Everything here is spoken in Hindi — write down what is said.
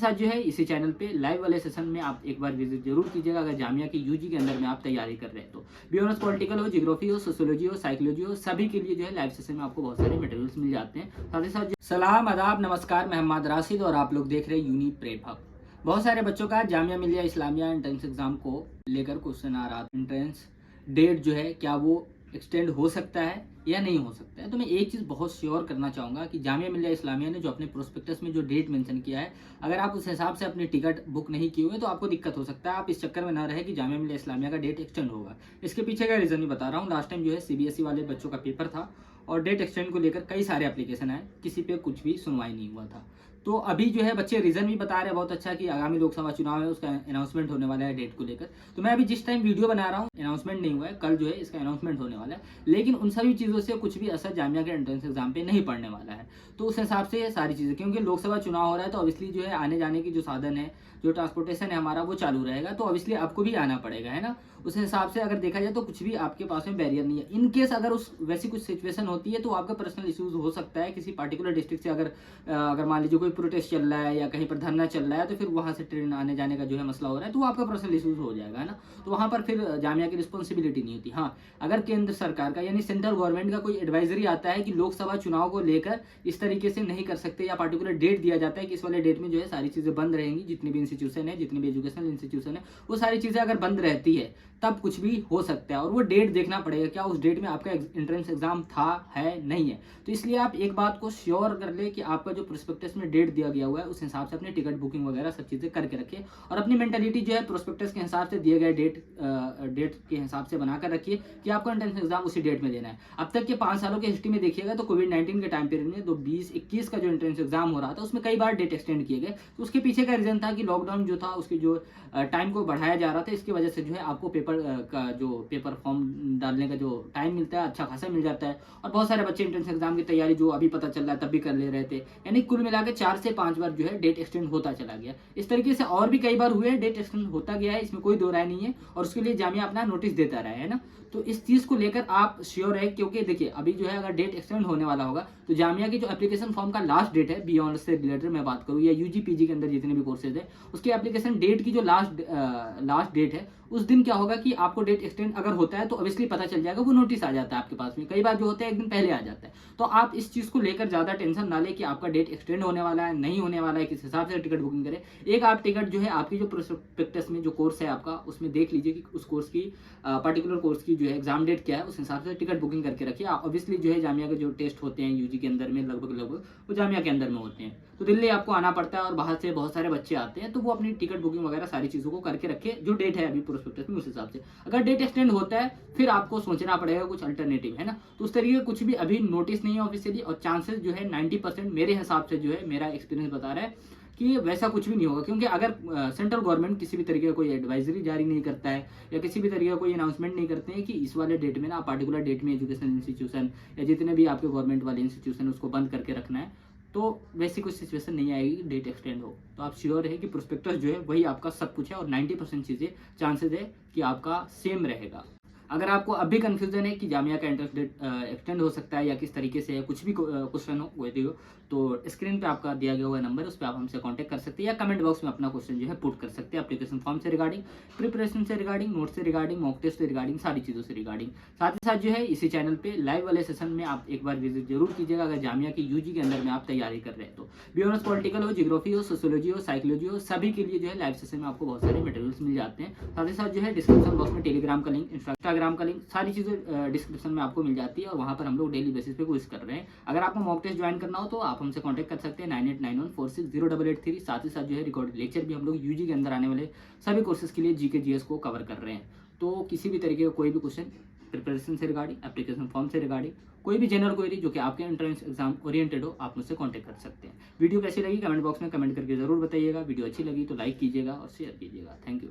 साथ जो है इसी चैनल पे लाइव वाले सेशन में आप एक बार विजिट जरूर कीजिएगा अगर जामिया की यूजी के अंदर में आप तैयारी कर रहे हैं तो। बी ऑनर्स पॉलिटिकल हो, ज्योग्राफी हो, सोशियोलॉजी हो, साइकोलॉजी हो, सभी के लिए जो है लाइव सेशन में आपको बहुत सारे मटेरियल्स मिल जाते हैं। साथ ही साथ सलाम, आदाब, नमस्कार, मैं मोहम्मद राशिद और आप लोग देख रहे हैं यूनी प्रेप हब। बहुत सारे बच्चों का जामिया मिलिया इस्लामिया एंट्रेंस एग्जाम को लेकर क्वेश्चन आ रहा था। एंट्रेंस डेट जो है क्या वो एक्सटेंड हो सकता है या नहीं हो सकता है। तो मैं एक चीज़ बहुत श्योर करना चाहूँगा कि जामिया मिलिया इस्लामिया ने जो अपने प्रोस्पेक्टस में जो डेट मेंशन किया है, अगर आप उस हिसाब से अपनी टिकट बुक नहीं किए हुए तो आपको दिक्कत हो सकता है। आप इस चक्कर में ना रहे कि जामिया मिलिया इस्लामिया का डेट एक्सटेंड होगा। इसके पीछे का रीज़न भी बता रहा हूँ। लास्ट टाइम जो है सीबीएसई वाले बच्चों का पेपर था और डेट एक्सटेंड को लेकर कई सारे एप्लीकेशन आए, किसी पे कुछ भी सुनवाई नहीं हुआ था। तो अभी जो है बच्चे रीज़न भी बता रहे हैं बहुत अच्छा कि आगामी लोकसभा चुनाव है, उसका अनाउंसमेंट होने वाला है डेट को लेकर। तो मैं अभी जिस टाइम वीडियो बना रहा हूँ अनाउंसमेंट नहीं हुआ है, कल जो है इसका अनाउंसमेंट होने वाला है। लेकिन उन सभी चीज़ों से कुछ भी असर जामिया के एंट्रेंस एग्जाम पे नहीं पड़ने वाला है। तो उस हिसाब से ये सारी चीज़ें, क्योंकि लोकसभा चुनाव हो रहा है तो ऑब्वियसली जो है आने जाने की जो साधन है, जो ट्रांसपोर्टेशन है हमारा, वो चालू रहेगा। तो ऑब्वियसली आपको भी आना पड़ेगा, है ना। उस हिसाब से अगर देखा जाए तो कुछ भी आपके पास में बैरियर नहीं है। इन केस अगर उस वैसी कुछ सिचुएशन होती है तो आपका पर्सनल इश्यूज हो सकता है किसी पार्टिकुलर डिस्ट्रिक्ट से। अगर मान लीजिए कोई प्रोटेस्ट चल रहा है या कहीं पर धरना चल रहा है तो फिर वहाँ से ट्रेन आने जाने का जो है मसला हो रहा है, तो वो आपका पर्सनल इश्यूज हो जाएगा, है ना। तो वहाँ पर फिर जामिया की रिस्पॉन्सिबिलिटी नहीं होती। हाँ, अगर केंद्र सरकार का यानी सेंट्रल गवर्नमेंट का कोई एडवाइजरी आता है कि लोकसभा चुनाव को लेकर इस तरीके से नहीं कर सकते, या पार्टिकुलर डेट दिया जाता है कि इस वाले डेट में जो है सारी चीज़ें बंद रहेंगी, जितनी भी इंस्टीट्यूशन है, जितनी भी एजुकेशनल इंस्टीट्यूशन है, वो सारी चीज़ें अगर बंद रहती है तब कुछ भी हो सकता है। और वो डेट देखना पड़ेगा क्या उस डेट में आपका एंट्रेंस एग्जाम था, है, नहीं है। तो इसलिए आप एक बात को श्योर कर ले कि आपका जो प्रोस्पेक्टस में डेट दिया गया हुआ है उस हिसाब से अपनी टिकट बुकिंग वगैरह सब चीज़ें करके रखिए और अपनी मेंटालिटी जो है प्रोस्पेक्टस के हिसाब से दिए गए डेट के हिसाब से बनाकर रखिए कि आपको एंट्रेंस एग्जाम उसी डेट में देना है। अब तक के 5 सालों की हिस्ट्री में देखिएगा तो कोविड-19 के टाइम पीरियड में 2020-21 का जो एंट्रेंस एग्जाम हो रहा था उसमें कई बार डेट एक्सटेंड किए गए। तो उसके पीछे का रीजन था कि लॉकडाउन जो था उसकी जो टाइम को बढ़ाया जा रहा था, इसकी वजह से जो है आपको पेपर फॉर्म डालने का जो टाइम मिलता है अच्छा खासा मिल जाता है। और बहुत सारे बच्चे एंट्रेंस एग्जाम की तैयारी जो अभी पता चल रहा है तब भी कर ले रहे थे, यानी कुल मिला के 4 से 5 बार जो है डेट एक्सटेंड होता चला गया। इस तरीके से और भी कई बार हुए हैं, डेट एक्सटेंड होता गया है, इसमें कोई दो राय नहीं है और उसके लिए जामिया अपना नोटिस देता रहा है ना। तो इस चीज़ को लेकर आप श्योर है, क्योंकि देखिए अभी जो है अगर डेट एक्सटेंड होने वाला होगा तो जामिया की जो एप्लीकेशन फॉर्म का लास्ट डेट है, बी ऑनर्स से रिलेटेड मैं बात करूँ या यूजी पीजी के अंदर जितने भी कोर्सेज है, उसके एप्लीकेशन डेट की जो लास्ट डेट है उस दिन क्या होगा कि आपको डेट एक्सटेंड अगर होता है तो ऑब्वियसली पता चल जाएगा, वो नोटिस आ जाता है आपके पास में। कई बार जो होता है एक दिन पहले आ जाता है। तो आप इस चीज़ को लेकर ज़्यादा टेंशन ना ले कि आपका डेट एक्सटेंड होने वाला है, नहीं होने वाला है, किस हिसाब से टिकट बुकिंग करें। एक आप टिकट जो है आपकी जो प्रोस्पेक्टस में जो कोर्स है आपका, उसमें देख लीजिए कि उस कोर्स की पर्टिकुलर कोर्स की जो है एग्जाम डेट क्या है, उस हिसाब से टिकट बुकिंग करके रखिए। ऑब्वियसली जो है जामिया के जो टेस्ट होते हैं यूजी के अंदर में लगभग वो जामिया के अंदर में होते हैं। तो दिल्ली आपको आना पड़ता है और बाहर से बहुत सारे बच्चे आते हैं, तो वो अपनी टिकट बुकिंग वगैरह सारी चीज़ों को करके रखे जो डेट है अभी प्रोस्पेक्टस में उस हिसाब से। अगर डेट एक्सटेंड होता है फिर आपको सोचना पड़ेगा कुछ अल्टरनेटिव, है ना। तो उस तरीके कुछ भी अभी नोटिस नहीं है ऑफिशियली, और चांसेस जो है 90% मेरे हिसाब से जो है, मेरा एक्सपीरियंस बता रहा है कि वैसा कुछ भी नहीं होगा। क्योंकि अगर सेंट्रल गवर्नमेंट किसी भी तरीके का कोई एडवाइजरी जारी नहीं करता है या किसी भी तरीके का कोई अनाउंसमेंट नहीं करते हैं कि इस वाले डेट में ना पार्टिकुलर डेट में एजुकेशनल इंस्टीट्यूशन या जितने भी आपके गवर्नमेंट वाले इंस्टीट्यूशन उसको बंद करके रखना है, तो वैसी कुछ सिचुएशन नहीं आएगी कि डेट एक्सटेंड हो। तो आप श्योर है कि प्रोस्पेक्टस जो है वही आपका सब कुछ है और 90% चीज़ें चांसेस है कि आपका सेम रहेगा। अगर आपको अब भी कन्फ्यूजन है कि जामिया का एंट्रेंस डेट एक्सटेंड हो सकता है या किस तरीके से है, कुछ भी क्वेश्चन हो कोई हो, तो स्क्रीन पे आपका दिया गया हुआ नंबर, उस पर आप हमसे कांटेक्ट कर सकते हैं या कमेंट बॉक्स में अपना क्वेश्चन जो है पुट कर सकते हैं। एप्लीकेशन फॉर्म से रिगार्डिंग, प्रिपरेशन से रिगार्डिंग, नोट से रिगार्डिंग, मॉक टेस्ट से रिगार्डिंग, सारी चीज़ों से रिगार्डिंग। साथ ही साथ जो है इसी चैनल पे लाइव वाले सेशन में आप एक बार विजिट जरूर कीजिएगा अगर जामिया की यूजी के अंदर में आप तैयारी कर रहे हैं तो। बी ऑनर्स पॉलिटिकल हो, ज्योग्राफी हो, सोशियोलॉजी हो, साइकोलॉजी हो, सभी के लिए जो है लाइव सेशन में आपको बहुत सारे मटेरियल्स मिल जाते हैं। साथ ही साथ जो है डिस्क्रिप्शन बॉक्स में टेलीग्राम का लिंक, इंस्टाग्राम का लिंक, सारी चीज़ें डिस्क्रिप्शन में आपको मिल जाती है और वहाँ पर हम लोग डेली बेसिस पे कोर्स कर रहे हैं। अगर आपको मॉक टेस्ट ज्वाइन करना हो तो आप हमसे कांटेक्ट कर सकते हैं 9891460883। साथ ही साथ जो है रिकॉर्डेड लेक्चर भी हम लोग यूजी के अंदर आने वाले सभी कोर्सेज के लिए जीके जीएस को कवर कर रहे हैं। तो किसी भी तरीके का कोई भी क्वेश्चन प्रिपरेशन से रिगार्डिंग, एप्लीकेशन फॉर्म से रिगार्डिंग, कोई भी जनरल क्वेरी जो कि आपके एंट्रेंस एग्जाम ओरिएंटेड हो, आप मुझसे कांटेक्ट कर सकते हैं। वीडियो कैसी लगी कमेंट बॉक्स में कमेंट करके जरूर बताइएगा। वीडियो अच्छी लगी तो लाइक कीजिएगा और शेयर कीजिएगा। Thank you.